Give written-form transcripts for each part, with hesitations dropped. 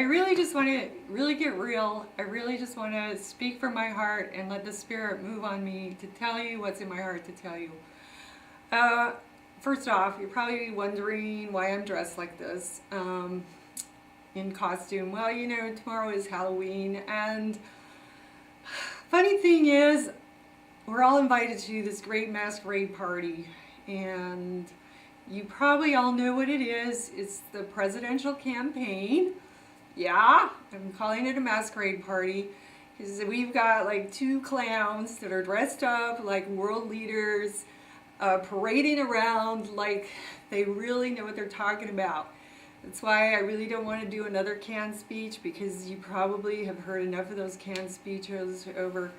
I really just want to really get real. I really just want to speak from my heart and let the Spirit move on me to tell you what's in my heart to tell you. Uh, First off, you're probably wondering why I'm dressed like this in costume. Well, you know, tomorrow is Halloween, and funny thing is, we're all invited to this great masquerade party, and you probably all know what it is. It's the presidential campaign. Yeah, I'm calling it a masquerade party because we've got like two clowns that are dressed up like world leaders, parading around like they really know what they're talking about. That's why I really don't want to do another canned speech, because you probably have heard enough of those canned speeches over,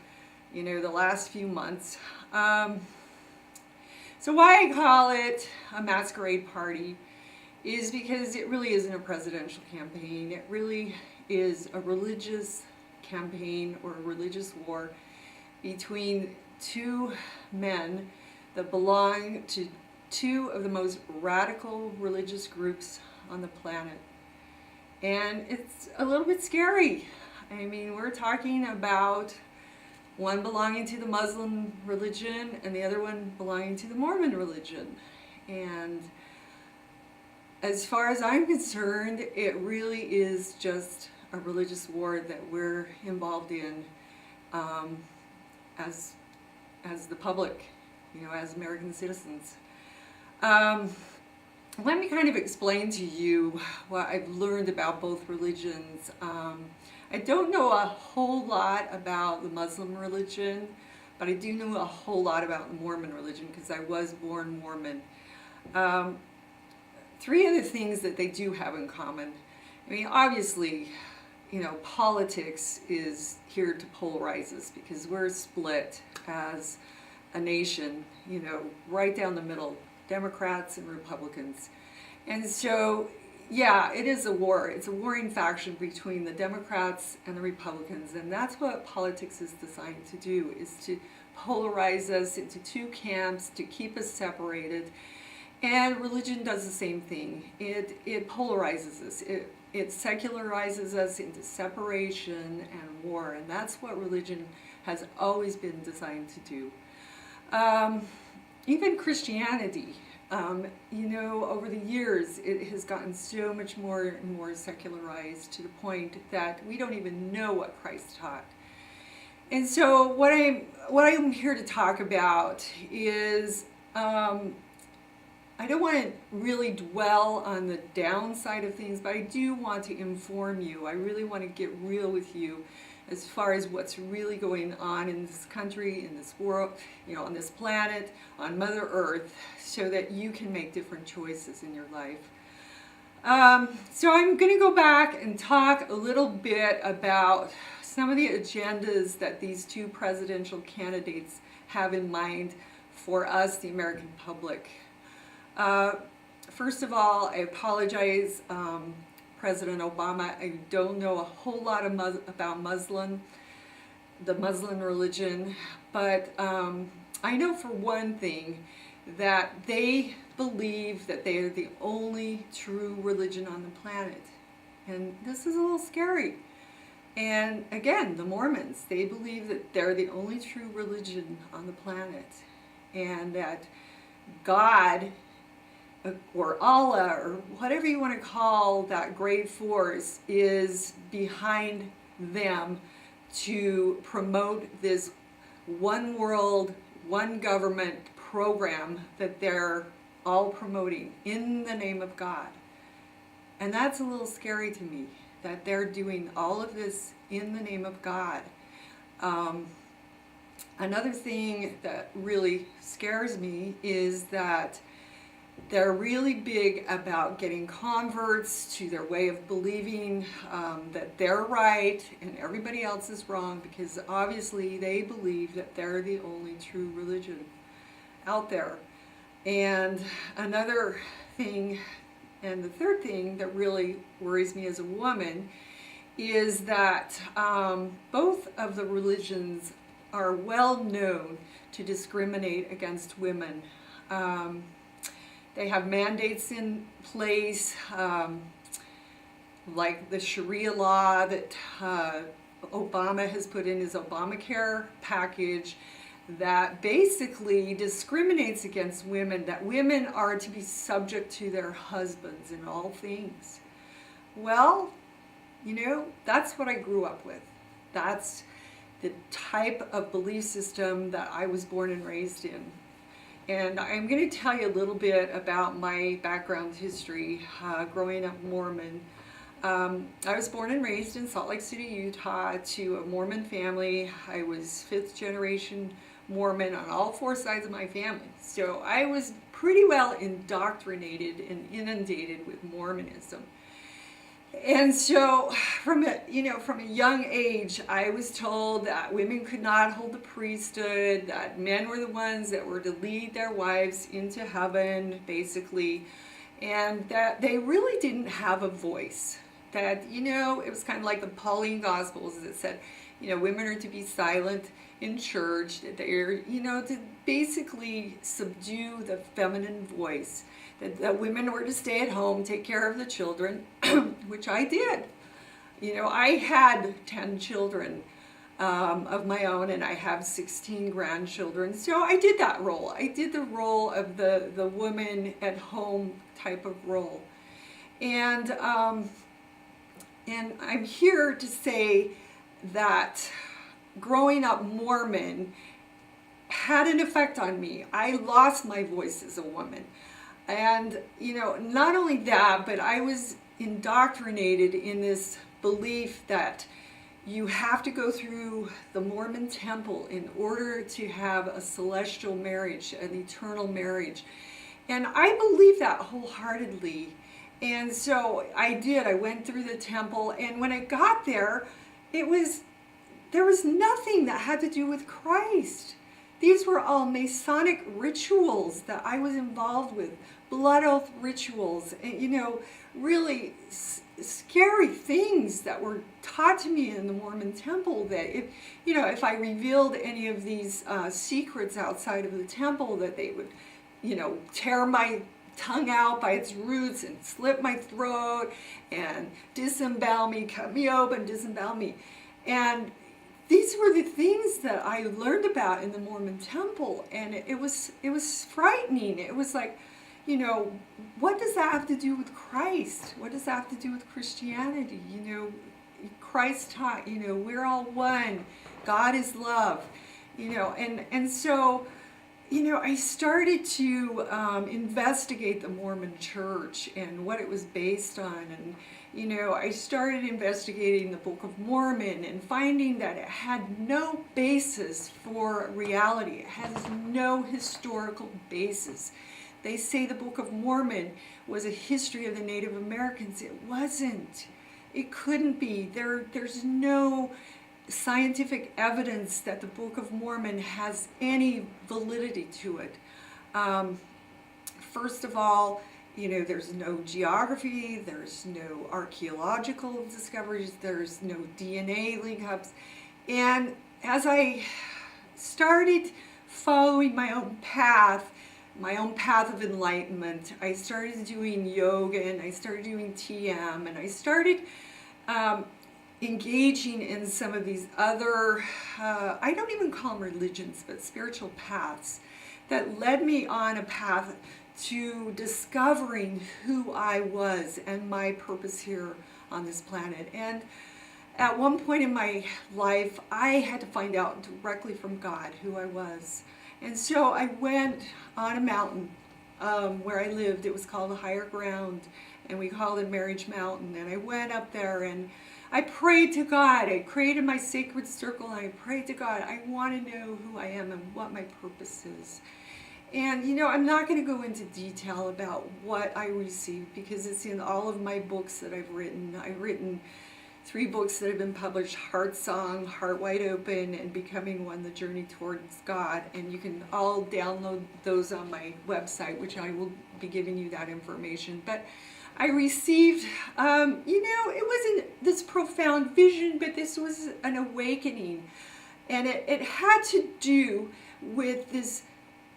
you know, the last few months. So why I call it a masquerade party is because it really isn't a presidential campaign. It really is a religious campaign or a religious war between two men that belong to two of the most radical religious groups on the planet. And it's a little bit scary. I mean, we're talking about one belonging to the Muslim religion and the other one belonging to the Mormon religion. And as far as I'm concerned, it really is just a religious war that we're involved in as the public, you know, as American citizens. Let me kind of explain to you what I've learned about both religions. I don't know a whole lot about the Muslim religion, but I do know a whole lot about the Mormon religion because I was born Mormon. Three other things that they do have in common. I mean, obviously, you know, politics is here to polarize us because we're split as a nation, you know, right down the middle, Democrats and Republicans. And so, yeah, it is a war. It's a warring faction between the Democrats and the Republicans, and that's what politics is designed to do, is to polarize us into two camps, to keep us separated. And religion does the same thing. It polarizes us. It secularizes us into separation and war, and that's what religion has always been designed to do. Even Christianity, you know, over the years, it has gotten so much more and more secularized to the point that we don't even know what Christ taught. And so what I'm here to talk about is, I don't want to really dwell on the downside of things, but I do want to inform you. I really want to get real with you as far as what's really going on in this country, in this world, you know, on this planet, on Mother Earth, so that you can make different choices in your life. So I'm going to go back and talk a little bit about some of the agendas that these two presidential candidates have in mind for us, the American public. First of all, I apologize, President Obama. I don't know a whole lot about the Muslim religion, but I know for one thing that they believe that they are the only true religion on the planet. And this is a little scary. And again, the Mormons, they believe that they're the only true religion on the planet, and that God, or Allah, or whatever you want to call that great force, is behind them to promote this one world, one government program that they're all promoting in the name of God. And that's a little scary to me, that they're doing all of this in the name of God. Another thing that really scares me is that they're really big about getting converts to their way of believing, that they're right and everybody else is wrong, because obviously they believe that they're the only true religion out there. And another thing, and the third thing that really worries me as a woman, is that both of the religions are well known to discriminate against women. They have mandates in place. like the Sharia law that Obama has put in his Obamacare package that basically discriminates against women, that women are to be subject to their husbands in all things. Well, that's what I grew up with. That's the type of belief system that I was born and raised in. And I'm going to tell you a little bit about my background history growing up Mormon. I was born and raised in Salt Lake City, Utah, to a Mormon family. I was fifth generation Mormon on all four sides of my family. So I was pretty well indoctrinated and inundated with Mormonism. And so from a young age, I was told that women could not hold the priesthood, that men were the ones that were to lead their wives into heaven, basically, and that they really didn't have a voice. That, it was kind of like the Pauline Gospels that said, women are to be silent in church, that they're, to basically subdue the feminine voice, that women were to stay at home, take care of the children, which I did. I had 10 children of my own, and I have 16 grandchildren, so I did that role. I did the role of the woman at home type of role. And I'm here to say that growing up Mormon had an effect on me. I lost my voice as a woman. And, not only that, but I was indoctrinated in this belief that you have to go through the Mormon temple in order to have a celestial marriage, an eternal marriage. And I believe that wholeheartedly. And so I did. I went through the temple, and when I got there, there was nothing that had to do with Christ. These were all Masonic rituals that I was involved with, blood oath rituals, and, really scary things that were taught to me in the Mormon temple, that if I revealed any of these secrets outside of the temple, that they would, tear my tongue out by its roots and slit my throat and disembowel me, cut me open, disembowel me. And these were the things that I learned about in the Mormon temple, and it was frightening. It was like, what does that have to do with Christ? What does that have to do with Christianity? Christ taught, we're all one. God is love. And so, I started to investigate the Mormon Church and what it was based on, and I started investigating the Book of Mormon and finding that it had no basis for reality. It has no historical basis. They say the Book of Mormon was a history of the Native Americans. It wasn't. It couldn't be. There's no scientific evidence that the Book of Mormon has any validity to it. First of all, there's no geography, there's no archaeological discoveries, there's no DNA link-ups. And as I started following my own path of enlightenment, I started doing yoga, and I started doing TM, and I started engaging in some of these other, I don't even call them religions, but spiritual paths that led me on a path to discovering who I was and my purpose here on this planet. And at one point in my life, I had to find out directly from God who I was. And so I went on a mountain where I lived. It was called the Higher Ground, and we called it Marriage Mountain. And I went up there and I prayed to God. I created my sacred circle, and I prayed to God. I want to know who I am and what my purpose is. And, I'm not going to go into detail about what I received because it's in all of my books that I've written. I've written 3 books that have been published: Heart Song, Heart Wide Open, and Becoming One, The Journey Towards God. And you can all download those on my website, which I will be giving you that information. But I received, it wasn't this profound vision, but this was an awakening. And it had to do with this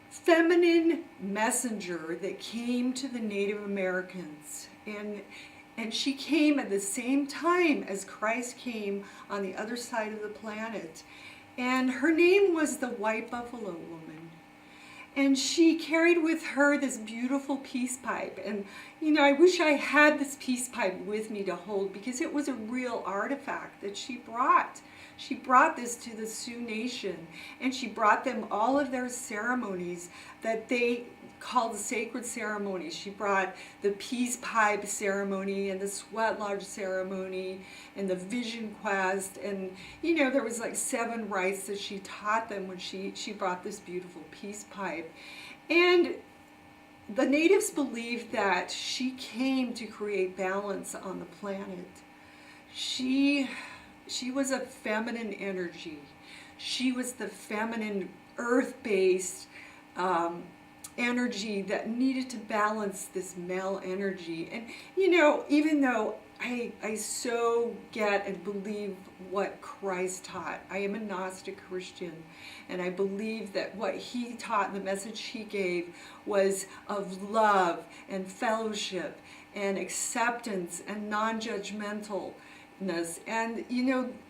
feminine messenger that came to the Native Americans. And And she came at the same time as Christ came on the other side of the planet. And her name was the White Buffalo Woman. And she carried with her this beautiful peace pipe. And, I wish I had this peace pipe with me to hold, because it was a real artifact that she brought. She brought this to the Sioux Nation, and she brought them all of their ceremonies that they called sacred ceremonies. She brought the peace pipe ceremony and the sweat lodge ceremony and the vision quest, and there was like 7 rites that she taught them when she brought this beautiful peace pipe. And the natives believed that she came to create balance on the planet. She was a feminine energy. She was the feminine, earth-based energy that needed to balance this male energy. And, even though I so get and believe what Christ taught, I am a Gnostic Christian, and I believe that what he taught and the message he gave was of love and fellowship and acceptance and non-judgmental. And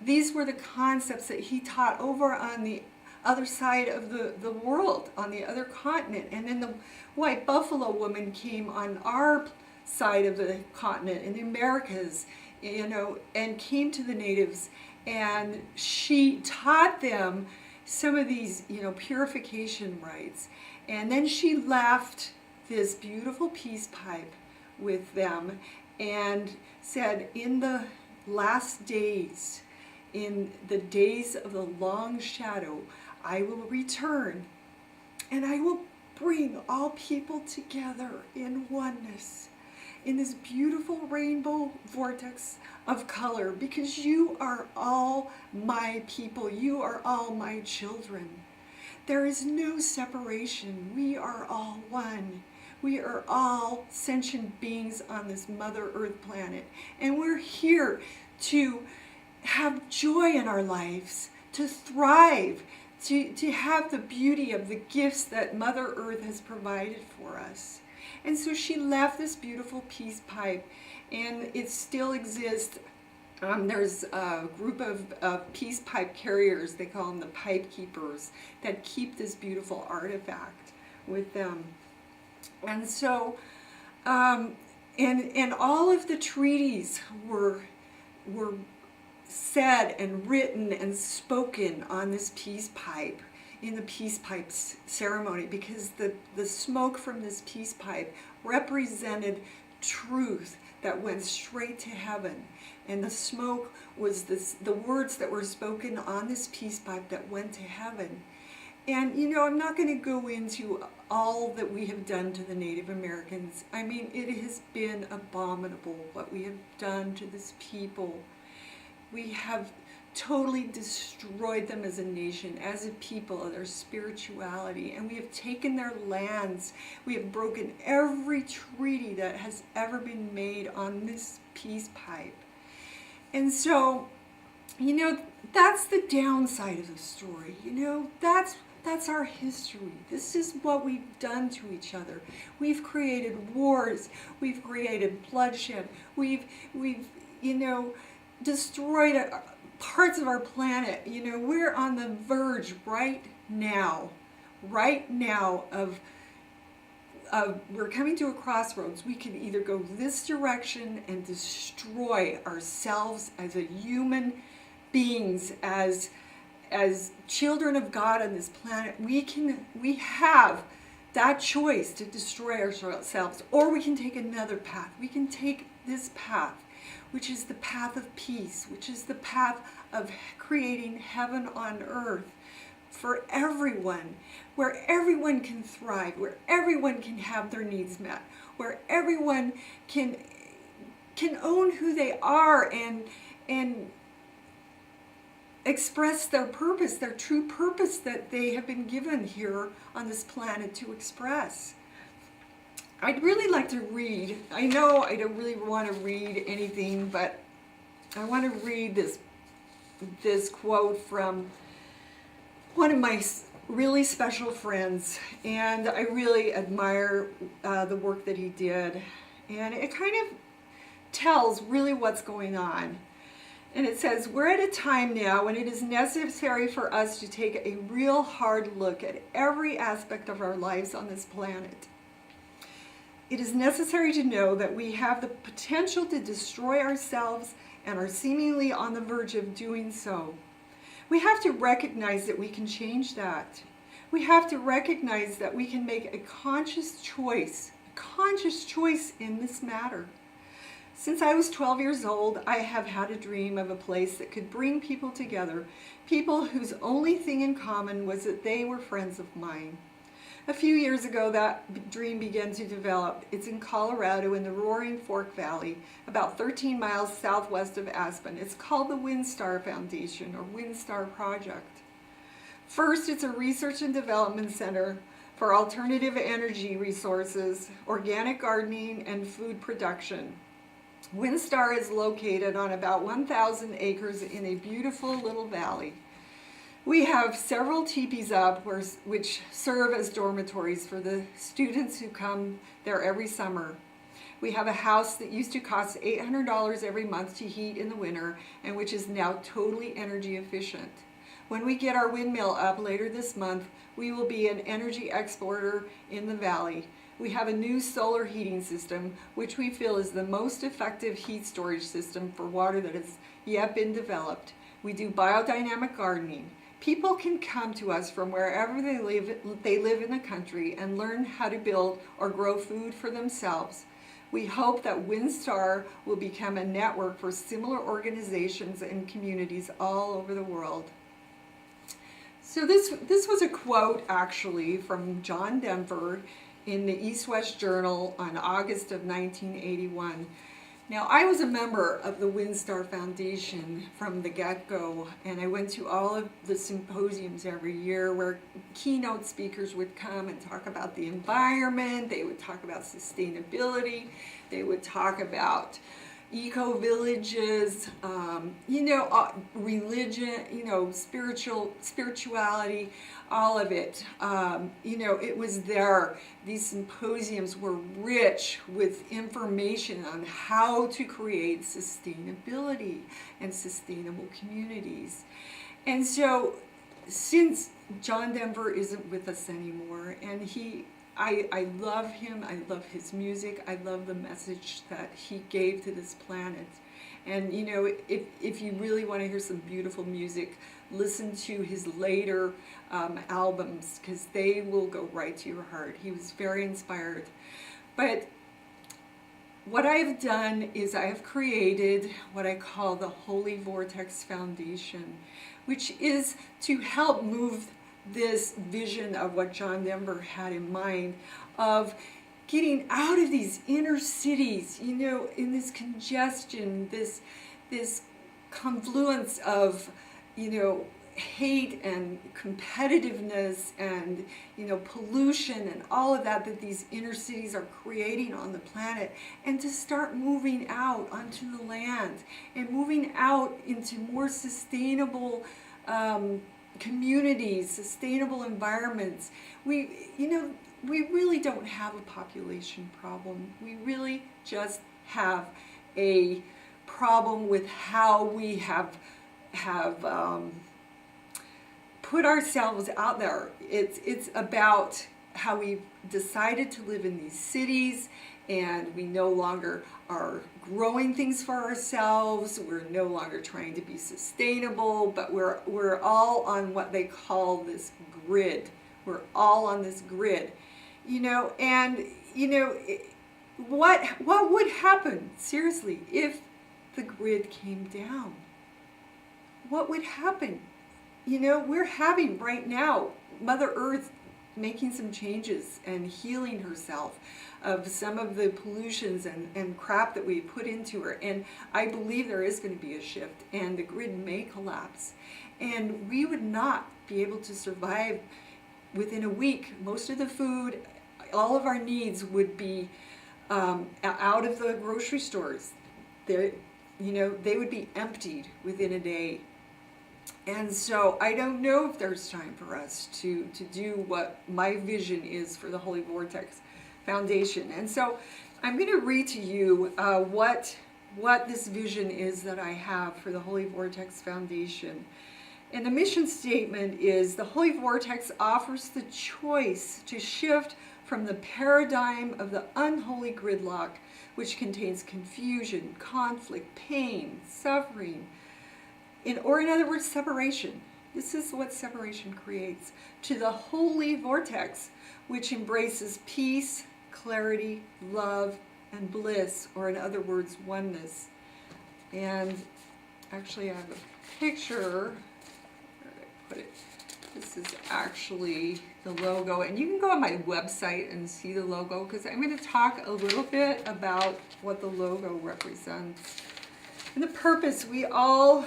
these were the concepts that he taught over on the other side of the world, on the other continent. And then the White Buffalo Woman came on our side of the continent in the Americas, and came to the natives, and she taught them some of these purification rites. And then she left this beautiful peace pipe with them and said, in the last days, in the days of the long shadow, I will return, and I will bring all people together in oneness, in this beautiful rainbow vortex of color, because you are all my people. You are all my children. There is no separation. We are all one. We are all sentient beings on this Mother Earth planet, and we're here to have joy in our lives, to thrive, to have the beauty of the gifts that Mother Earth has provided for us. And so she left this beautiful peace pipe, and it still exists. There's a group of peace pipe carriers, they call them the pipe keepers, that keep this beautiful artifact with them. And so, and all of the treaties were said and written and spoken on this peace pipe, in the peace pipe ceremony, because the smoke from this peace pipe represented truth that went straight to heaven. And the smoke was the words that were spoken on this peace pipe that went to heaven. And I'm not going to go into all that we have done to the Native Americans. I mean, it has been abominable what we have done to this people. We have totally destroyed them as a nation, as a people, their spirituality, and we have taken their lands. We have broken every treaty that has ever been made on this peace pipe. And so, that's the downside of the story. That's our history. This is what we've done to each other. We've created wars. We've created bloodshed. We've destroyed parts of our planet. We're on the verge right now of we're coming to a crossroads. We can either go this direction and destroy ourselves as a human beings, as children of God on this planet. We have that choice to destroy ourselves, or we can take another path. We can take this path, which is the path of peace, which is the path of creating heaven on earth for everyone, where everyone can thrive, where everyone can have their needs met, where everyone can own who they are and express their purpose, their true purpose that they have been given here on this planet to express. I'd really like to read. I know I don't really want to read anything, but I want to read this quote from one of my really special friends, and I really admire the work that he did. And it kind of tells really what's going on. And it says, we're at a time now when it is necessary for us to take a real hard look at every aspect of our lives on this planet. It is necessary to know that we have the potential to destroy ourselves and are seemingly on the verge of doing so. We have to recognize that we can change that. We have to recognize that we can make a conscious choice in this matter. Since I was 12 years old, I have had a dream of a place that could bring people together, people whose only thing in common was that they were friends of mine. A few years ago, that dream began to develop. It's in Colorado in the Roaring Fork Valley, about 13 miles southwest of Aspen. It's called the WinStar Foundation or WinStar Project. First, it's a research and development center for alternative energy resources, organic gardening, and food production. WinStar is located on about 1,000 acres in a beautiful little valley. We have several teepees up which serve as dormitories for the students who come there every summer. We have a house that used to cost $800 every month to heat in the winter and which is now totally energy efficient. When we get our windmill up later this month, we will be an energy exporter in the valley. We have a new solar heating system, which we feel is the most effective heat storage system for water that has yet been developed. We do biodynamic gardening. People can come to us from wherever they live in the country and learn how to build or grow food for themselves. We hope that WinStar will become a network for similar organizations and communities all over the world. So this was a quote actually from John Denver in the East-West Journal on August of 1981. Now, I was a member of the WinStar Foundation from the get-go, and I went to all of the symposiums every year where keynote speakers would come and talk about the environment, they would talk about sustainability, they would talk about eco-villages, religion, spirituality, all of it. It was there. These symposiums were rich with information on how to create sustainability and sustainable communities. And so, since John Denver isn't with us anymore, and I love him, I love his music, I love the message that he gave to this planet. And if you really want to hear some beautiful music, listen to his later albums, because they will go right to your heart. He was very inspired. But what I have done is I have created what I call the Holy Vortex Foundation, which is to help move this vision of what John Denver had in mind of getting out of these inner cities, in this congestion, this confluence of, hate and competitiveness and, pollution and all of that these inner cities are creating on the planet, and to start moving out onto the land and moving out into more sustainable communities, sustainable environments. We really don't have a population problem. We really just have a problem with how we have put ourselves out there. It's about how we've decided to live in these cities, and we no longer are growing things for ourselves. We're no longer trying to be sustainable, but we're all on what they call this grid. We're all on this grid, what would happen, seriously, if the grid came down? What would happen? We're having right now Mother Earth making some changes and healing herself of some of the pollutions and crap that we put into her. And I believe there is going to be a shift, and the grid may collapse. And we would not be able to survive within a week. Most of the food, all of our needs would be out of the grocery stores. They would be emptied within a day. And so I don't know if there's time for us to do what my vision is for the Holy Vortex Foundation. And so I'm going to read to you what what this vision is that I have for the Holy Vortex Foundation. And the mission statement is the Holy Vortex offers the choice to shift from the paradigm of the unholy gridlock, which contains confusion, conflict, pain, suffering, or in other words, separation. This is what separation creates, to the Holy Vortex, which embraces peace, clarity, love, and bliss, or in other words, oneness. And actually I have a picture. Where did I put it? This is actually the logo, and you can go on my website and see the logo, because I'm going to talk a little bit about what the logo represents. And the purpose, we all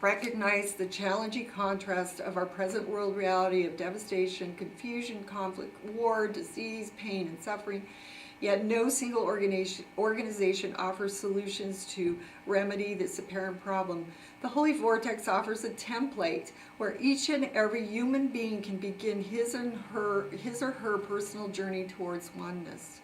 recognize the challenging contrast of our present world reality of devastation, confusion, conflict, war, disease, pain, and suffering. Yet no single organization offers solutions to remedy this apparent problem. The Holy Vortex offers a template where each and every human being can begin his or her personal journey towards oneness.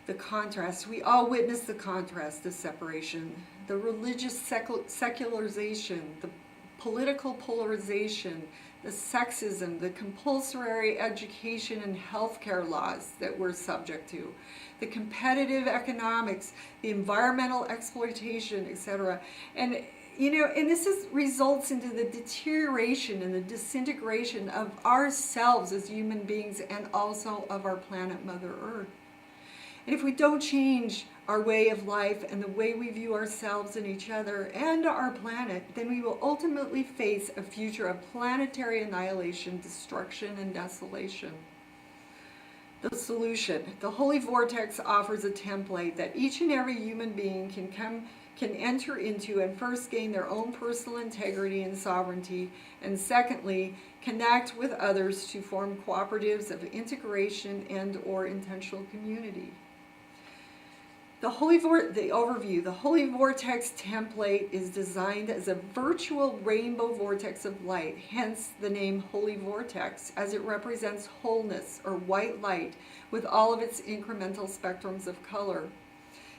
The contrast, we all witness the contrast, the separation, the religious secularization, the political polarization, the sexism, the compulsory education and healthcare laws that we're subject to, the competitive economics, the environmental exploitation, etc. And and this results into the deterioration and the disintegration of ourselves as human beings, and also of our planet Mother Earth. And if we don't change our way of life and the way we view ourselves and each other and our planet, then we will ultimately face a future of planetary annihilation, destruction, and desolation. The solution. The Holy Vortex offers a template that each and every human being can enter into, and first gain their own personal integrity and sovereignty, and secondly, connect with others to form cooperatives of integration and or intentional community. The overview. The Holy Vortex template is designed as a virtual rainbow vortex of light, hence the name Holy Vortex, as it represents wholeness or white light with all of its incremental spectrums of color.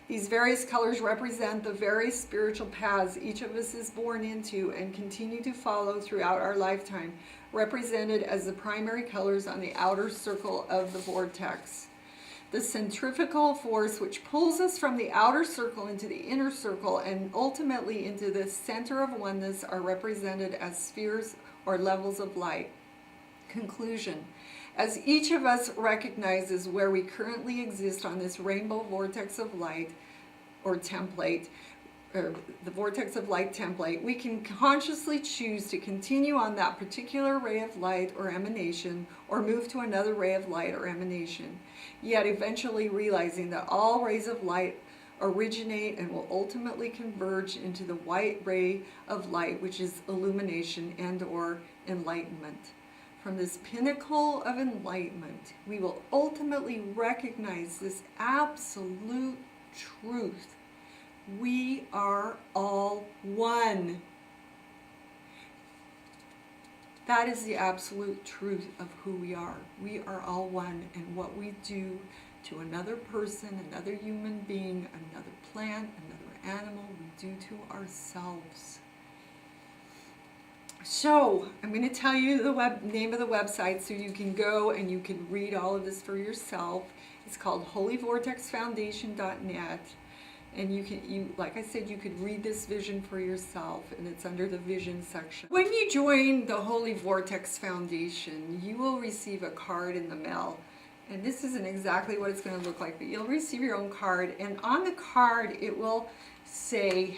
These various colors represent the various spiritual paths each of us is born into and continue to follow throughout our lifetime, represented as the primary colors on the outer circle of the vortex. The centrifugal force which pulls us from the outer circle into the inner circle and ultimately into the center of oneness are represented as spheres or levels of light. Conclusion. As each of us recognizes where we currently exist on this rainbow vortex of light or template, or the vortex of light template, we can consciously choose to continue on that particular ray of light or emanation, or move to another ray of light or emanation, yet eventually realizing that all rays of light originate and will ultimately converge into the white ray of light, which is illumination and or enlightenment. From this pinnacle of enlightenment, we will ultimately recognize this absolute truth. We are all one. That is the absolute truth of who we are. We are all one, and what we do to another person, another human being, another plant, another animal, we do to ourselves. So, I'm going to tell you the name of the website so you can go and you can read all of this for yourself. It's called holyvortexfoundation.net. And like I said, you could read this vision for yourself, and it's under the vision section. When you join the Holy Vortex Foundation, you will receive a card in the mail. And this isn't exactly what it's going to look like, but you'll receive your own card. And on the card, it will say,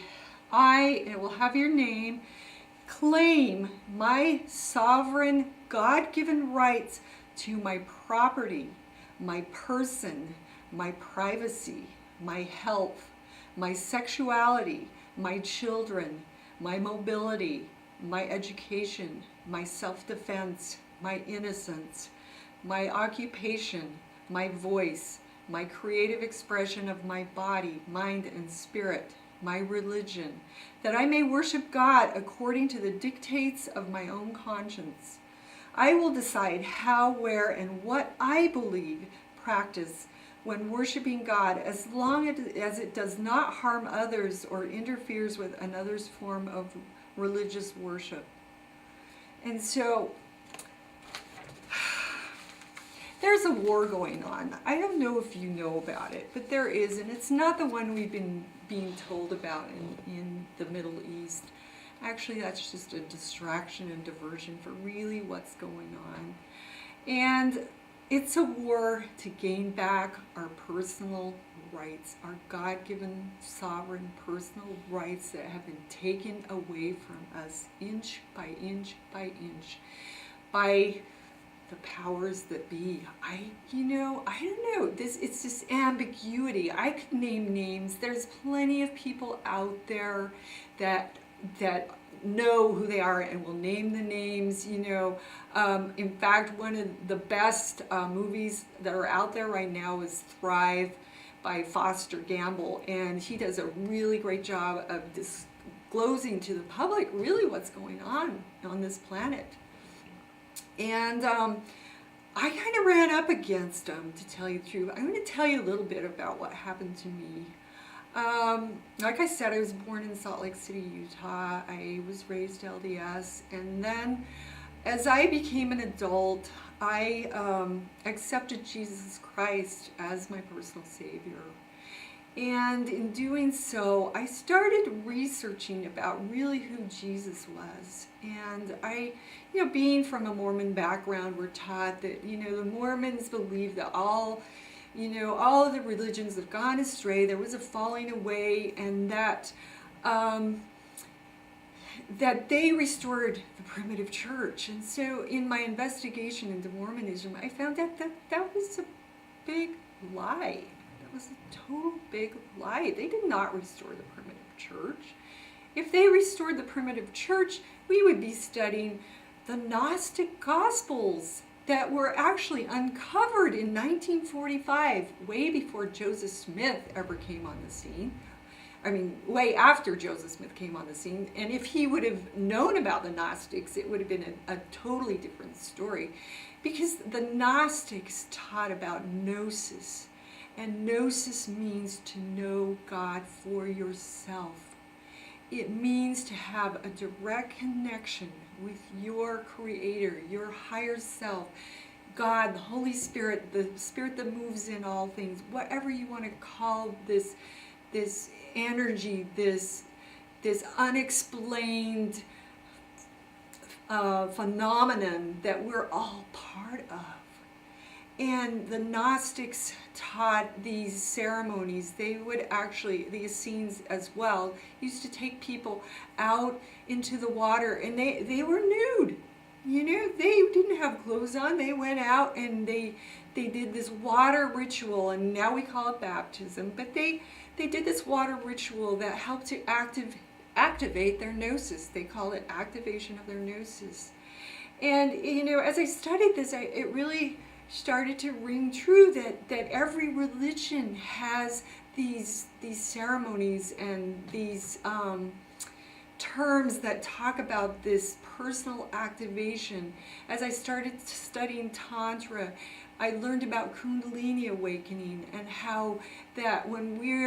it will have your name, claim my sovereign God-given rights to my property, my person, my privacy, my health, my sexuality, my children, my mobility, my education, my self-defense, my innocence, my occupation, my voice, my creative expression of my body, mind, and spirit, my religion, that I may worship God according to the dictates of my own conscience. I will decide how, where, and what I believe, practice, when worshiping God, as long as it does not harm others or interferes with another's form of religious worship. And so there's a war going on. I don't know if you know about it, but there is, and it's not the one we've been being told about in the Middle East. Actually, that's just a distraction and diversion for really what's going on. And it's a war to gain back our personal rights, our God-given sovereign personal rights that have been taken away from us inch by inch by inch by the powers that be. I don't know. It's this ambiguity. I could name names. There's plenty of people out there that know who they are and will name the names. In fact, one of the best movies that are out there right now is Thrive by Foster Gamble, and he does a really great job of disclosing to the public really what's going on this planet. And I kind of ran up against him, to tell you the truth. I'm going to tell you a little bit about what happened to me. Like I said, I was born in Salt Lake City, Utah. I was raised LDS. And then as I became an adult, I accepted Jesus Christ as my personal Savior. And in doing so, I started researching about really who Jesus was. And I, being from a Mormon background, we're taught that, the Mormons believe that all of the religions have gone astray. There was a falling away, and that they restored the primitive church. And so in my investigation into Mormonism, I found out that was a big lie. That was a total big lie. They did not restore the primitive church. If they restored the primitive church, we would be studying the Gnostic Gospels that were actually uncovered in 1945, way before Joseph Smith ever came on the scene. I mean, way after Joseph Smith came on the scene. And if he would have known about the Gnostics, it would have been a totally different story. Because the Gnostics taught about gnosis. And gnosis means to know God for yourself. It means to have a direct connection with your Creator, your higher self, God, the Holy Spirit, the Spirit that moves in all things, whatever you want to call this energy, this unexplained phenomenon that we're all part of. And the Gnostics taught these ceremonies. They would actually, the Essenes as well, used to take people out into the water, and they were nude. They didn't have clothes on. They went out and they did this water ritual, and now we call it baptism. But they did this water ritual that helped to activate their gnosis. They call it activation of their gnosis. And as I studied this, it really started to ring true that every religion has these ceremonies and these terms that talk about this personal activation. As I started studying Tantra, I learned about Kundalini awakening and how that when we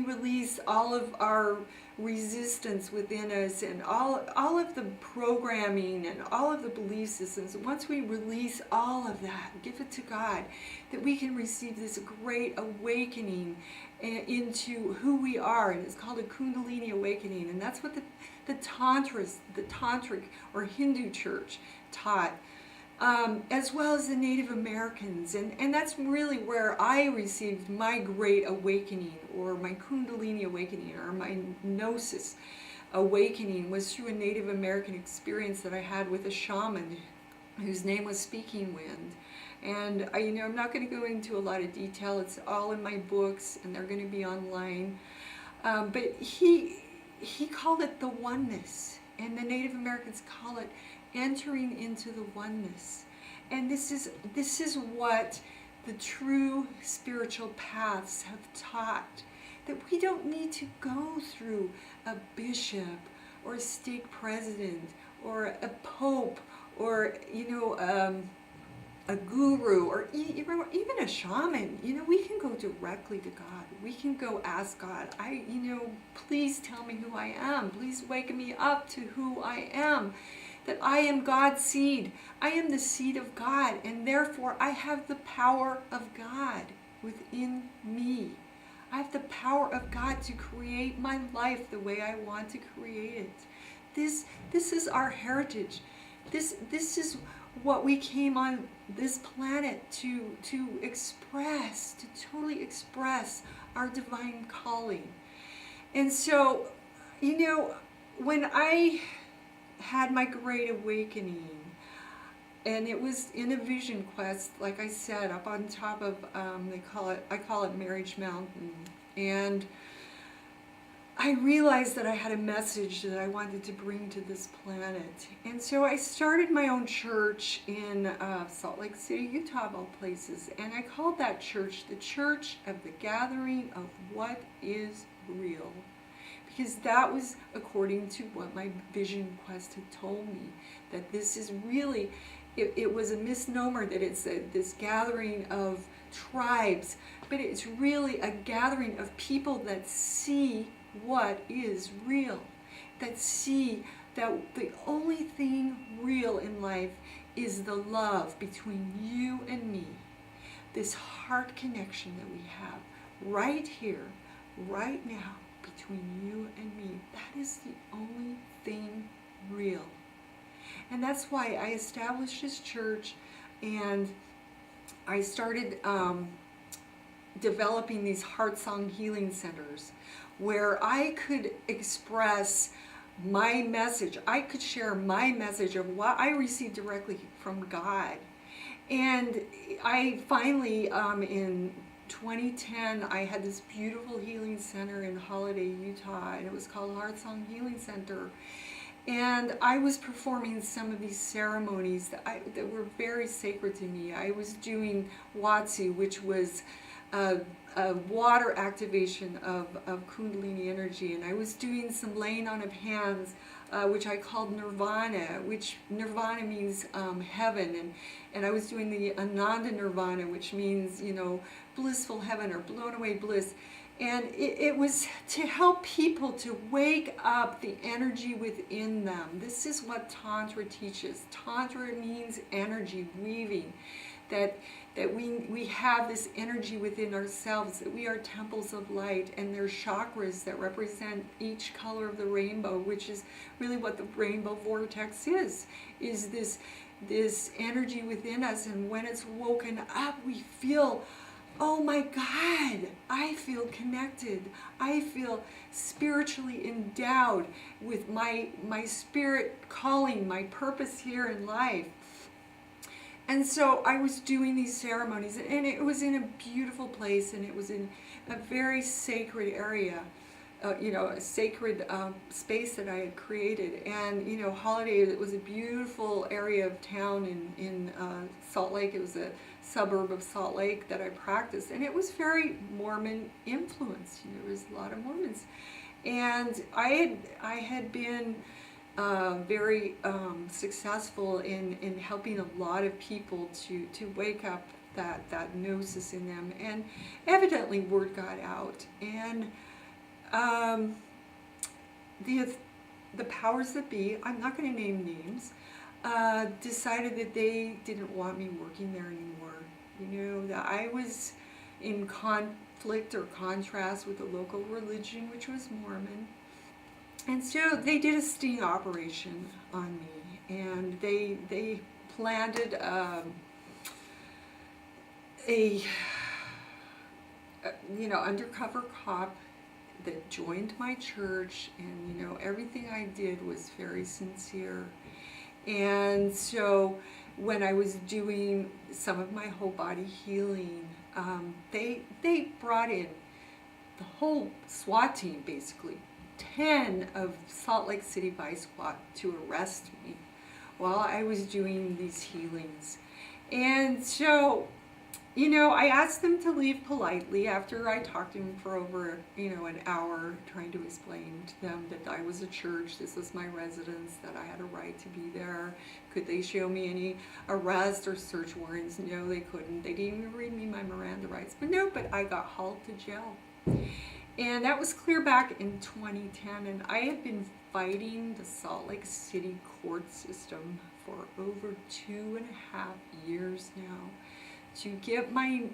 release all of our resistance within us and all of the programming and all of the belief systems, once we release all of that, give it to God, that we can receive this great awakening into who we are. And it's called a Kundalini awakening, and that's what the Tantric or Hindu church taught. As well as the Native Americans. And that's really where I received my great awakening, or my Kundalini awakening, or my Gnosis awakening, was through a Native American experience that I had with a shaman whose name was Speaking Wind. And I'm not going to go into a lot of detail. It's all in my books, and they're going to be online. But he called it the oneness, and the Native Americans call it entering into the oneness. And this is what the true spiritual paths have taught, that we don't need to go through a bishop or a stake president or a pope or a a guru or even a shaman. We can go directly to God. We can go ask God, please tell me who I am. Please wake me up to who I am. That I am God's seed. I am the seed of God, and therefore I have the power of God within me. I have the power of God to create my life the way I want to create it. This is our heritage. This is what we came on this planet to express, to totally express our divine calling. And so, when I had my great awakening, and it was in a vision quest, like I said, up on top of I call it Marriage Mountain, and I realized that I had a message that I wanted to bring to this planet. And so I started my own church in Salt Lake City, Utah, of all places. And I called that church the Church of the Gathering of What is Real. Because that was according to what my vision quest had told me. That this is really, it was a misnomer that it's this gathering of tribes. But it's really a gathering of people that see what is real, that see that the only thing real in life is the love between you and me, this heart connection that we have right here, right now, between you and me. That is the only thing real. And that's why I established this church, and I started developing these Heart Song Healing Centers, where I could express my message. I could share my message of what I received directly from God. And I finally, in 2010, I had this beautiful healing center in Holiday, Utah, and it was called Heart Song Healing Center. And I was performing some of these ceremonies that were very sacred to me. I was doing Watsu, which was a water activation of Kundalini energy, and I was doing some laying on of hands, which I called Nirvana, which Nirvana means heaven, and I was doing the Ananda Nirvana, which means blissful heaven or blown away bliss. And it was to help people to wake up the energy within them. This is what Tantra teaches. Tantra means energy, weaving. That we have this energy within ourselves, that we are temples of light, and there's chakras that represent each color of the rainbow, which is really what the rainbow vortex is this energy within us. And when it's woken up, we feel, oh my God, I feel connected. I feel spiritually endowed with my spirit calling, my purpose here in life. And so I was doing these ceremonies, and it was in a beautiful place, and it was in a very sacred area, a sacred space that I had created. And, Holiday, it was a beautiful area of town in Salt Lake. It was a suburb of Salt Lake that I practiced, and it was very Mormon influenced. There was a lot of Mormons. And I had been very successful in helping a lot of people to wake up that gnosis in them, and evidently word got out, and the powers that be, I'm not going to name names, decided that they didn't want me working there anymore. That I was in conflict or contrast with the local religion, which was Mormon. And so they did a sting operation on me, and they planted a undercover cop that joined my church, and everything I did was very sincere. And so when I was doing some of my whole body healing, they brought in the whole SWAT team, basically 10 of Salt Lake City Vice Squad, to arrest me while I was doing these healings. And so, I asked them to leave politely after I talked to them for over, an hour, trying to explain to them that I was a church, this was my residence, that I had a right to be there. Could they show me any arrest or search warrants? No, they couldn't. They didn't even read me my Miranda rights. But I got hauled to jail. And that was clear back in 2010, and I had been fighting the Salt Lake City court system for over 2.5 years now to get my,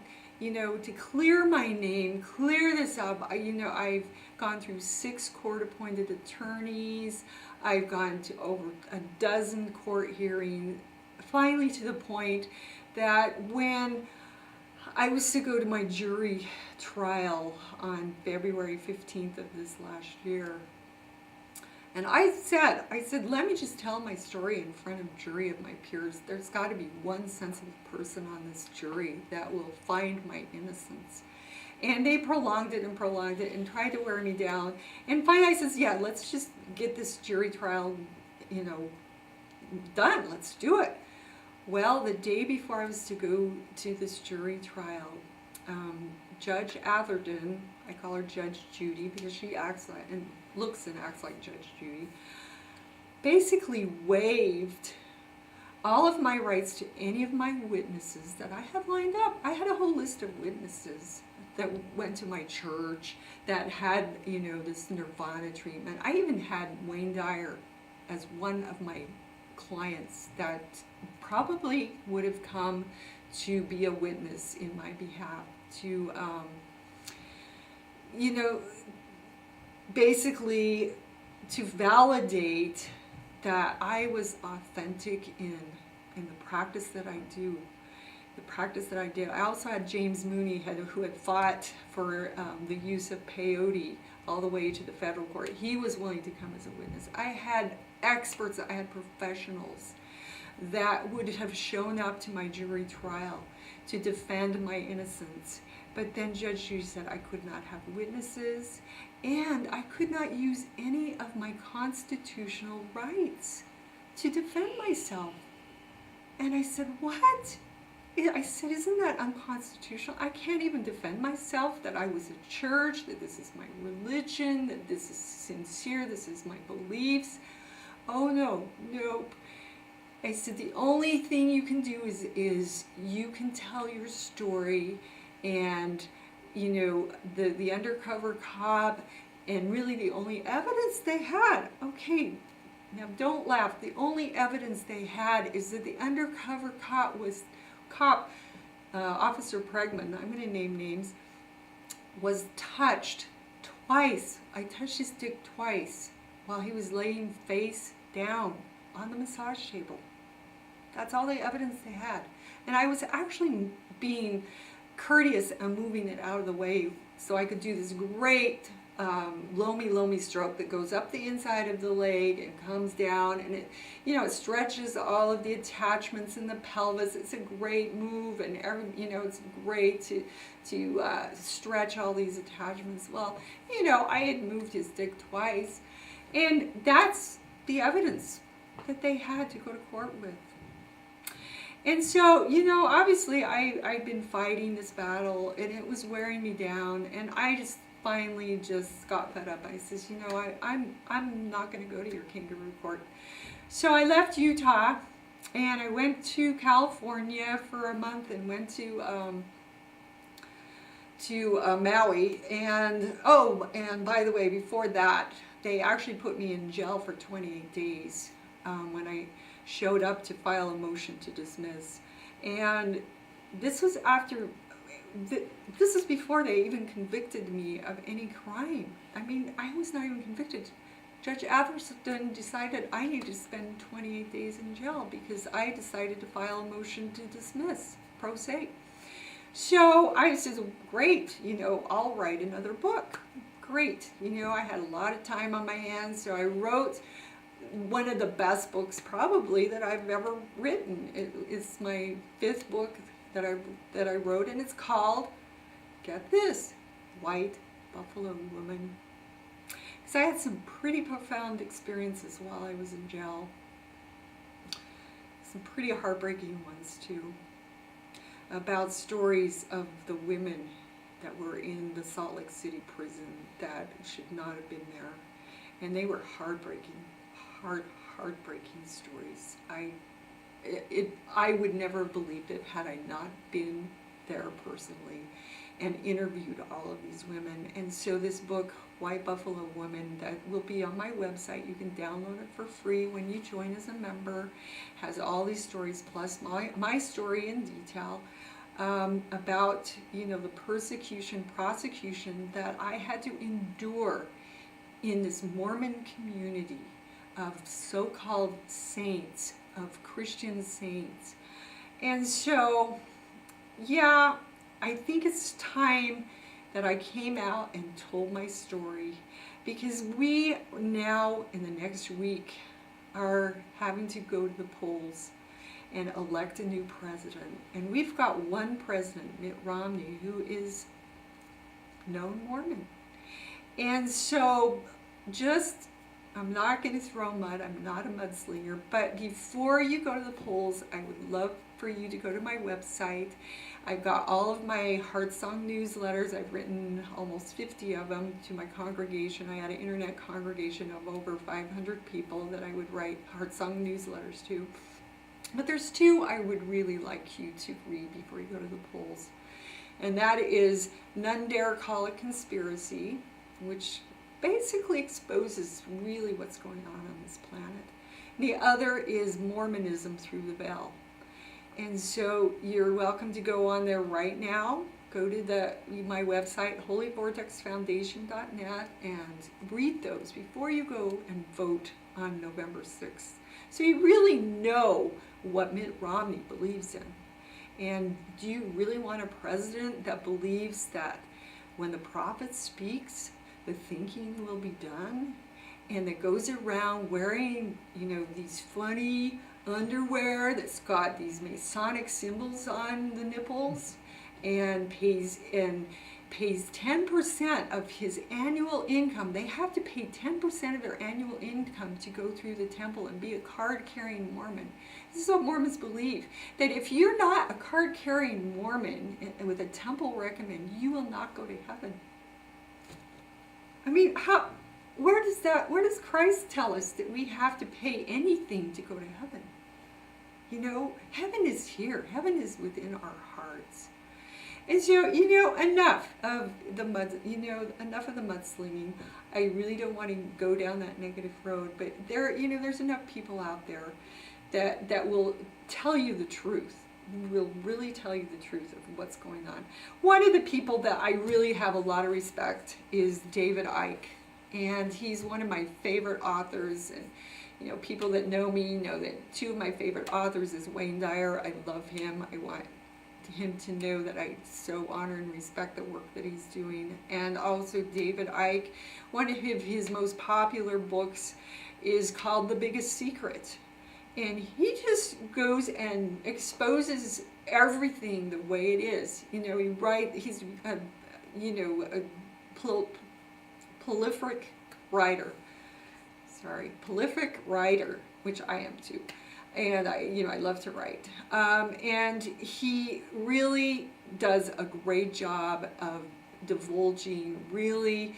to clear my name, clear this up. I've gone through 6 court-appointed attorneys. I've gone to over a dozen court hearings, finally to the point that when I was to go to my jury trial on February 15th of this last year. And I said, let me just tell my story in front of a jury of my peers. There's got to be one sensible person on this jury that will find my innocence. And they prolonged it and tried to wear me down. And finally I says, yeah, let's just get this jury trial, done. Let's do it. Well, the day before I was to go to this jury trial, Judge Atherton, I call her Judge Judy because she acts like and looks and acts like Judge Judy, basically waived all of my rights to any of my witnesses that I had lined up. I had a whole list of witnesses that went to my church that had, this nirvana treatment. I even had Wayne Dyer as one of my clients that probably would have come to be a witness in my behalf to, basically to validate that I was authentic in the practice that I do. The practice that I did. I also had James Mooney, who had fought for the use of peyote all the way to the federal court. He was willing to come as a witness. I had experts, I had professionals that would have shown up to my jury trial to defend my innocence. But then Judge Judy said I could not have witnesses and I could not use any of my constitutional rights to defend myself. And I said, what? I said, isn't that unconstitutional? I can't even defend myself that I was a church, that this is my religion, that this is sincere, this is my beliefs. Oh no, nope. I said, the only thing you can do is you can tell your story, and the undercover cop, and really the only evidence they had, okay, now don't laugh, the only evidence they had is that the undercover cop, Officer Pregman, I'm going to name names, was touched twice. I touched his dick twice while he was laying face down on the massage table. That's all the evidence they had. And I was actually being courteous and moving it out of the way so I could do this great loamy stroke that goes up the inside of the leg and comes down, and it stretches all of the attachments in the pelvis. It's a great move, and it's great to stretch all these attachments. Well, I had moved his dick twice, and that's the evidence that they had to go to court with. And so, obviously I'd been fighting this battle and it was wearing me down, and I just finally just got fed up. I says, I'm not going to go to your kangaroo court. So I left Utah and I went to California for a month and went to Maui. And by the way, before that, they actually put me in jail for 28 days when I showed up to file a motion to dismiss. And this was this is before they even convicted me of any crime. I mean, I was not even convicted. Judge Atherton decided I needed to spend 28 days in jail because I decided to file a motion to dismiss, pro se. So I said, great, I'll write another book. Great. I had a lot of time on my hands, so I wrote one of the best books probably that I've ever written. It's my 5th book that I wrote, and it's called, get this, White Buffalo Woman. Because I had some pretty profound experiences while I was in jail. Some pretty heartbreaking ones too. about stories of the women that were in the Salt Lake City prison that should not have been there. And they were heartbreaking, heartbreaking stories. I would never have believed it had I not been there personally and interviewed all of these women. And so this book, White Buffalo Woman, that will be on my website. You can download it for free when you join as a member. Has all these stories plus my story in detail about, you know, the persecution, prosecution that I had to endure in this Mormon community of so-called saints, of Christian saints. And so, yeah, I think it's time that I came out and told my story, because we now in the next week are having to go to the polls and elect a new president. And we've got one president, Mitt Romney, who is known Mormon. And so I'm not going to throw mud, I'm not a mudslinger, but before you go to the polls, I would love for you to go to my website. I've got all of my Heart Song newsletters. I've written almost 50 of them to my congregation. I had an internet congregation of over 500 people that I would write Heart Song newsletters to. But there's two I would really like you to read before you go to the polls. And that is None Dare Call It Conspiracy, which basically exposes really what's going on this planet. The other is Mormonism Through the Veil. And so you're welcome to go on there right now. Go to my website, holyvortexfoundation.net, and read those before you go and vote on November 6th. So you really know what Mitt Romney believes in. And do you really want a president that believes that when the prophet speaks, the thinking will be done? And that goes around wearing, you know, these funny underwear that's got these Masonic symbols on the nipples, and pays 10% of his annual income. They have to pay 10% of their annual income to go through the temple and be a card-carrying Mormon. This is what Mormons believe, that if you're not a card-carrying Mormon with a temple recommend, you will not go to heaven. I mean, where does Christ tell us that we have to pay anything to go to heaven? You know, heaven is here. Heaven is within our hearts. And so, you know, enough of the mudslinging. I really don't want to go down that negative road, but there's enough people out there that will tell you the truth. Will really tell you the truth of what's going on. One of the people that I really have a lot of respect is David Icke, and he's one of my favorite authors. And you know, people that know me know that two of my favorite authors is Wayne Dyer. I love him. I want him to know that I so honor and respect the work that he's doing. And also David Icke, one of his most popular books is called The Biggest Secret. And he just goes and exposes everything the way it is. You know, he's a prolific writer. Prolific writer, which I am too. And I love to write. And he really does a great job of divulging really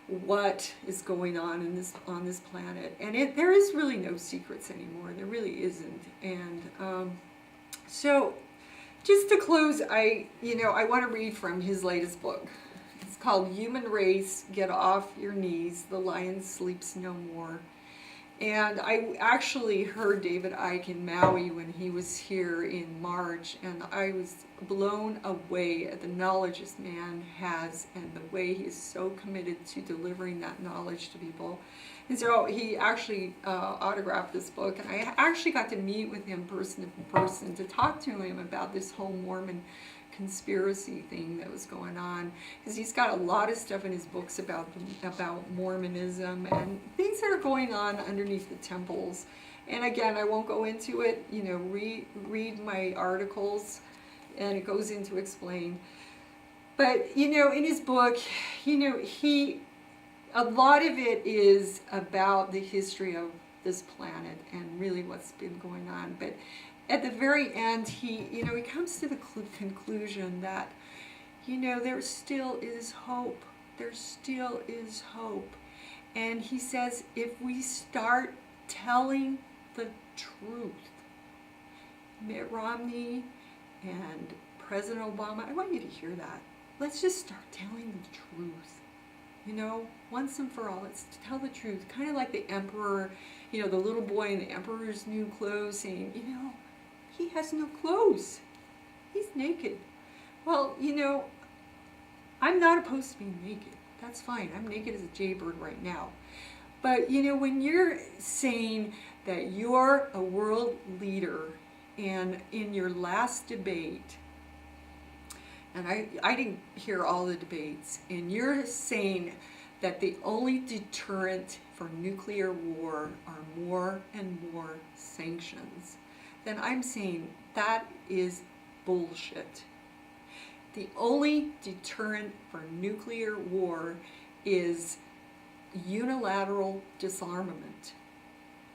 what is going on on this planet. And there is really no secrets anymore. There really isn't. And so just to close, I want to read from his latest book. It's called Human Race, Get Off Your Knees, The Lion Sleeps No More. And I actually heard David Icke in Maui when he was here in March, and I was blown away at the knowledge this man has and the way he is so committed to delivering that knowledge to people. And so he actually autographed this book, and I actually got to meet with him person to person to talk to him about this whole Mormon conspiracy thing that was going on, because he's got a lot of stuff in his books about Mormonism and things that are going on underneath the temples. And again, I won't go into it. You know, read my articles, and it goes into explain. But you know, in his book, you know, a lot of it is about the history of this planet and really what's been going on. But at the very end, he comes to the conclusion that, there still is hope. There still is hope. And he says, if we start telling the truth, Mitt Romney and President Obama, I want you to hear that. Let's just start telling the truth. Once and for all, let's tell the truth. Kind of like the emperor, the little boy in the emperor's new clothes saying, he has no clothes. He's naked. Well, I'm not opposed to being naked. That's fine. I'm naked as a jaybird right now. But, when you're saying that you're a world leader and in your last debate, and I didn't hear all the debates, and you're saying that the only deterrent for nuclear war are more and more sanctions, then I'm saying that is bullshit. The only deterrent for nuclear war is unilateral disarmament.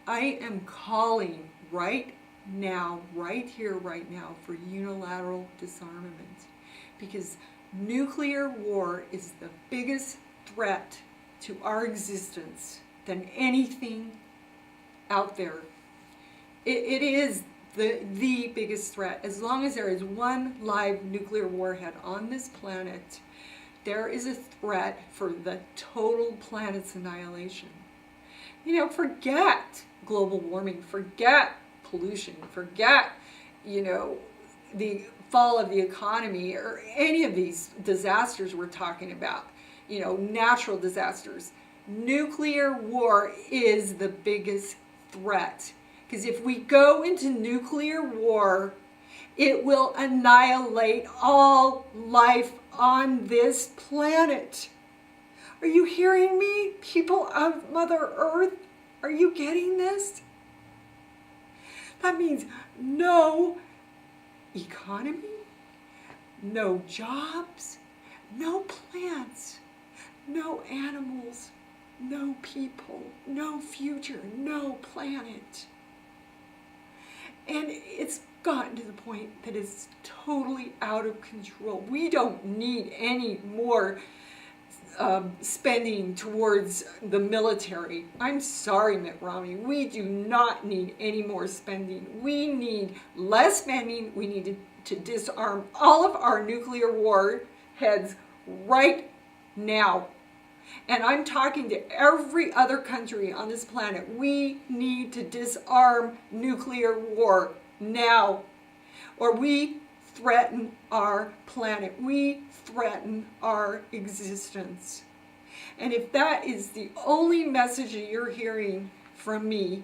I am calling right now, right here, right now, for unilateral disarmament, because nuclear war is the biggest threat to our existence than anything out there. It is the biggest threat. As long as there is one live nuclear warhead on this planet, there is a threat for the total planet's annihilation. Forget global warming, forget pollution, forget, the fall of the economy or any of these disasters we're talking about, natural disasters. Nuclear war is the biggest threat. Because if we go into nuclear war, it will annihilate all life on this planet. Are you hearing me, people of Mother Earth? Are you getting this? That means no economy, no jobs, no plants, no animals, no people, no future, no planet. And it's gotten to the point that it's totally out of control. We don't need any more spending towards the military. I'm sorry, Mitt Romney. We do not need any more spending. We need less spending. We need to disarm all of our nuclear warheads right now. And I'm talking to every other country on this planet. We need to disarm nuclear war now, or we threaten our planet. We threaten our existence. And if that is the only message that you're hearing from me,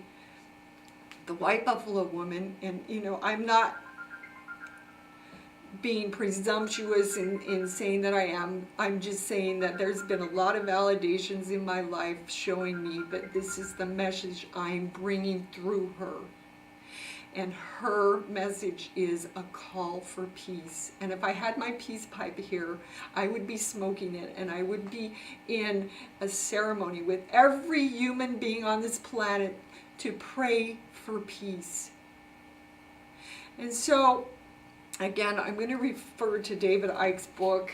the White Buffalo Woman, and I'm not being presumptuous in saying that I am. I'm just saying that there's been a lot of validations in my life showing me that this is the message I'm bringing through her. And her message is a call for peace. And if I had my peace pipe here, I would be smoking it, and I would be in a ceremony with every human being on this planet to pray for peace. And so, again, I'm going to refer to David Icke's book,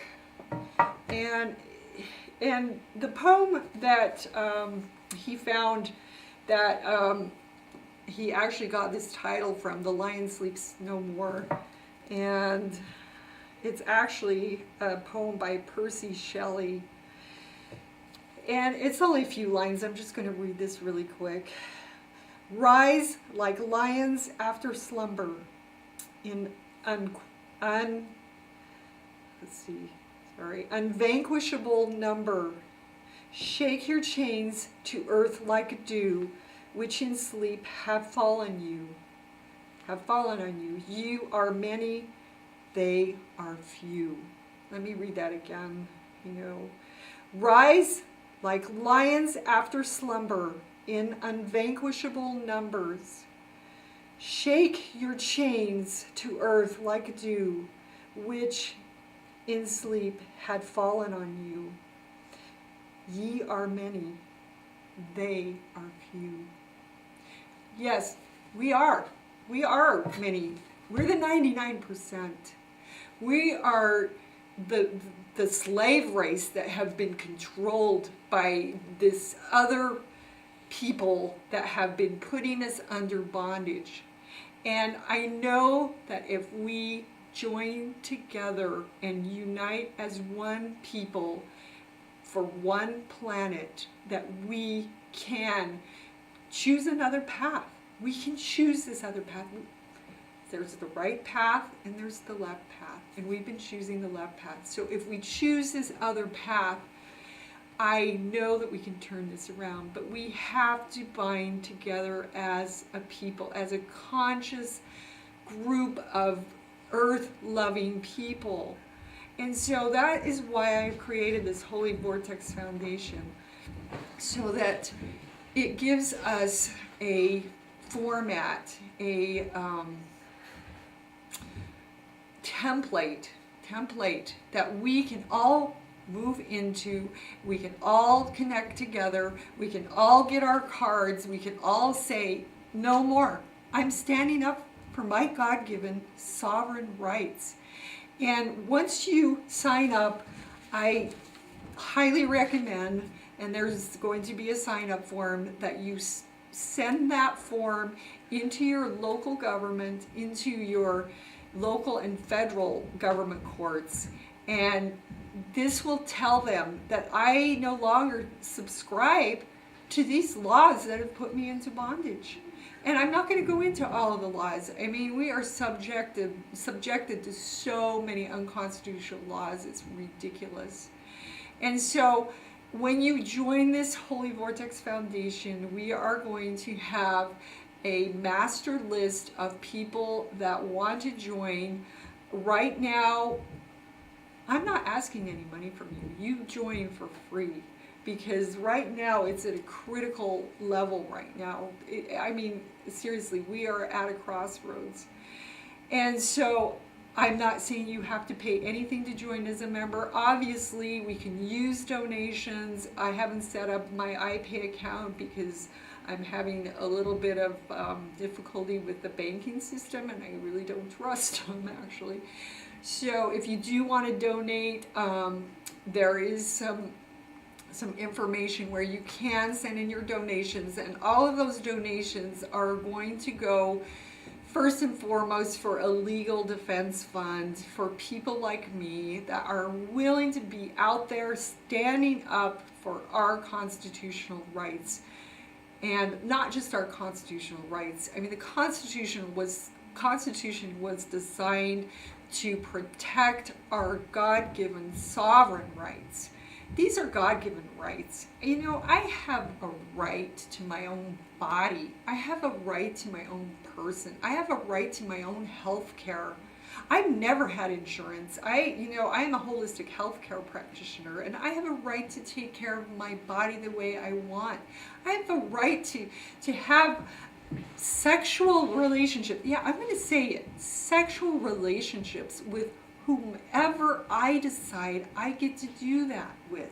and the poem that he found that he actually got this title from, The Lion Sleeps No More, and it's actually a poem by Percy Shelley, and it's only a few lines. I'm just going to read this really quick. Rise like lions after slumber in unvanquishable number. Shake your chains to earth like dew, which in sleep have fallen on you. You are many, they are few. Let me read that again. Rise like lions after slumber in unvanquishable numbers. Shake your chains to earth like dew, which in sleep had fallen on you. Ye are many, they are few. Yes, we are. We are many. We're the 99%. We are the slave race that have been controlled by this other people that have been putting us under bondage. And I know that if we join together and unite as one people for one planet, that we can choose another path. We can choose this other path. There's the right path and there's the left path. And we've been choosing the left path. So if we choose this other path, I know that we can turn this around. But we have to bind together as a people, as a conscious group of earth-loving people. And so that is why I've created this Holy Vortex Foundation, so that it gives us a format, a template that we can all move into, we can all connect together, we can all get our cards, we can all say, no more. I'm standing up for my God-given sovereign rights. And once you sign up, I highly recommend, and there's going to be a sign-up form, that you send that form into your local government, into your local and federal government courts, and this will tell them that I no longer subscribe to these laws that have put me into bondage. And I'm not going to go into all of the laws. I mean, we are subjected to so many unconstitutional laws. It's ridiculous. And so when you join this Holy Vortex Foundation, we are going to have a master list of people that want to join. Right now, I'm not asking any money from you. You join for free, because right now it's at a critical level right now. I mean, seriously, we are at a crossroads. And so I'm not saying you have to pay anything to join as a member. Obviously, we can use donations. I haven't set up my iPay account because I'm having a little bit of difficulty with the banking system, and I really don't trust them, actually. So if you do want to donate, there is some information where you can send in your donations, and all of those donations are going to go first and foremost for a legal defense fund for people like me that are willing to be out there standing up for our constitutional rights. And not just our constitutional rights. I mean, the Constitution was designed to protect our God-given sovereign rights. These are God-given rights. You know, I have a right to my own body. I have a right to my own person. I have a right to my own health care. I've never had insurance. I am a holistic healthcare practitioner, and I have a right to take care of my body the way I want. I have a right to have sexual relationships. Yeah, I'm going to say it. Sexual relationships with whomever I decide I get to do that with.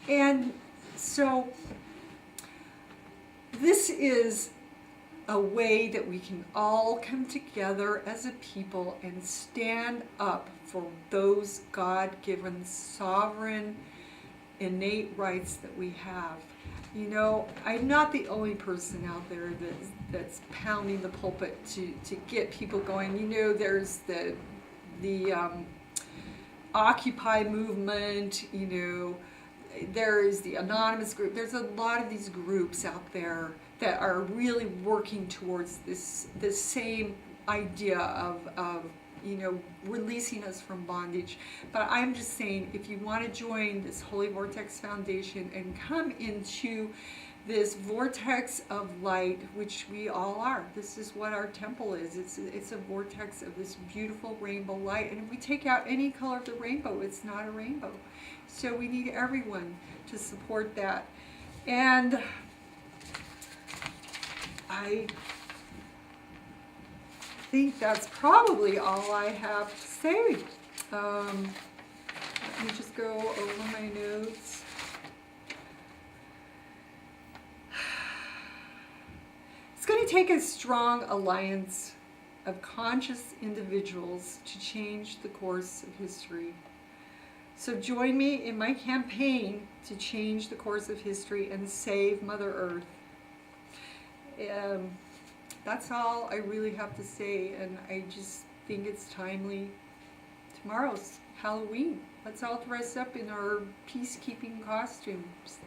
And so this is a way that we can all come together as a people and stand up for those God-given, sovereign, innate rights that we have. You know, I'm not the only person out there that's pounding the pulpit to get people going. You know, there's the Occupy movement, you know, there's the Anonymous group. There's a lot of these groups out there that are really working towards this same idea of you know, releasing us from bondage. But I'm just saying, if you want to join this Holy Vortex Foundation and come into this vortex of light, which we all are. This is what our temple is. It's a vortex of this beautiful rainbow light. And if we take out any color of the rainbow, it's not a rainbow. So we need everyone to support that. And I think that's probably all I have to say. Let me just go over my notes. It's going to take a strong alliance of conscious individuals to change the course of history. So join me in my campaign to change the course of history and save Mother Earth. That's all I really have to say, and I just think it's timely. Tomorrow's Halloween. Let's all dress up in our peacekeeping costumes.